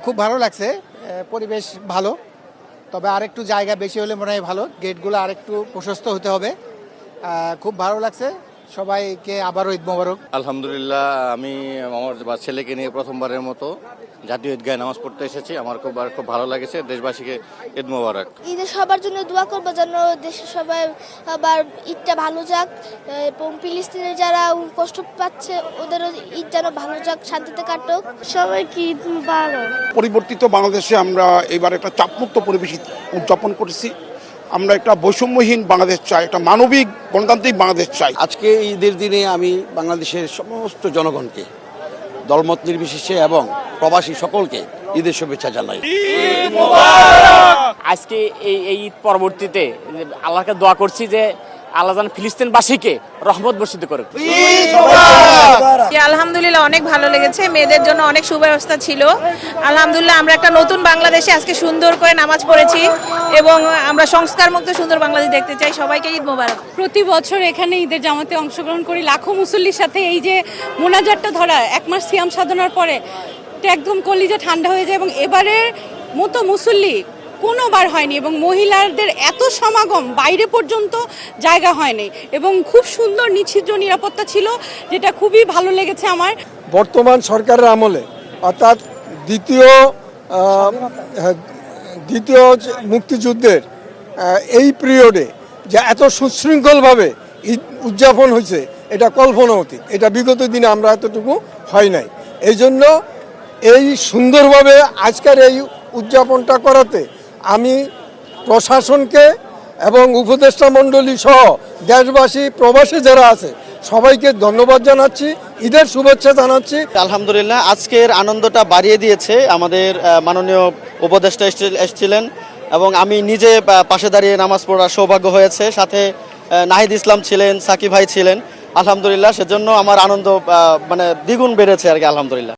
খুব ভালো লাগছে, পরিবেশ ভালো, তবে আরেকটু জায়গা বেশি হলে মনে হয় ভালো, গেটগুলো আরেকটু প্রশস্ত হতে হবে। খুব ভালো লাগছে, সবাইকে আবারও ঈদ মোবারক। আলহামদুলিল্লাহ, আমি আমার ছেলেকে নিয়ে প্রথমবারের মতো জাতীয় ঈদগাহে নামাজ পড়তে এসেছি। আমার খুব ভালো লেগেছে। দেশবাসীকে ঈদ মোবারক। ঈদে সবার জন্য দোয়া করবো যেন দেশের সবাই আবার ঈদটা ভালো যাক, এবং ফিলিস্তিনে যারা কষ্ট পাচ্ছে ওদেরও ঈদ যেন ভালো যাক, শান্তিতে কাটুক। সবাইকে ঈদ মোবারক। পরিবর্তিত বাংলাদেশে আমরা এবার একটা চাপমুক্ত পরিবেশ উদযাপন করেছি। আমরা একটা বৈষম্যহীন বাংলাদেশ চাই, একটা মানবিক গণতান্ত্রিক বাংলাদেশ চাই। আজকে ঈদের দিনে আমি বাংলাদেশের সমস্ত জনগণকে দলমত নির্বিশেষে এবং প্রবাসী সকলকে ঈদের শুভেচ্ছা জানাই। আজকে এই ঈদ পরবর্তীতে আল্লাহকে দোয়া করছি যে আল্লাহ যেন ফিলিস্তিনবাসীকে রহমত বর্ষিত করুক। আলহামদুলিল্লাহ অনেক ভালো লেগেছে, মেয়েদের জন্য অনেক সুব্যবস্থা ছিল। আলহামদুলিল্লাহ আমরা একটা নতুন বাংলাদেশে আজকে সুন্দর করে নামাজ পড়েছি এবং আমরা সংস্কার মুক্ত সুন্দর বাংলাদেশ দেখতে চাই। সবাইকে ঈদ মোবারক। প্রতি বছর এখানে ঈদের জামাতে অংশগ্রহণ করি, লাখো মুসল্লির সাথে এই যে মোনাজাতটা ধরা, এক মাস সিয়াম সাধনার পরে এটা একদম কলিজা ঠান্ডা হয়ে যায়। এবং এবারের মতো মুসল্লি কোনোবার হয়নি, এবং মহিলাদের এত সমাগম বাইরে পর্যন্ত জায়গা হয়নি, এবং খুব সুন্দর নিশ্চিদ্র নিরাপত্তা ছিল, যেটা খুবই ভালো লেগেছে আমার। বর্তমান সরকারের আমলে অর্থাৎ দ্বিতীয় মুক্তিযুদ্ধের এই পিরিয়ডে যে এত সুশৃঙ্খলভাবে ঈদ উদযাপন হয়েছে এটা কল্পনা অতীত, এটা বিগত দিনে আমরা এতটুকু হয় নাই। এই জন্য এই সুন্দরভাবে আজকের এই উদযাপনটা করাতে আমি প্রশাসনকে এবং উপদেষ্টা মণ্ডলী সহ দেশবাসী প্রবাসী যারা আছে সবাইকে ধন্যবাদ জানাচ্ছি, ঈদের শুভেচ্ছা জানাচ্ছি। আলহামদুলিল্লাহ, আজকের আনন্দটা বাড়িয়ে দিয়েছে আমাদের মাননীয় উপদেষ্টা এসেছিলেন এবং আমি নিজে পাশে দাঁড়িয়ে নামাজ পড়ার সৌভাগ্য হয়েছে। সাথে নাহিদ ইসলাম ছিলেন, সাকিব ভাই ছিলেন। আলহামদুলিল্লাহ, সেজন্য আমার আনন্দ দ্বিগুণ বেড়েছে আর কি। আলহামদুলিল্লাহ।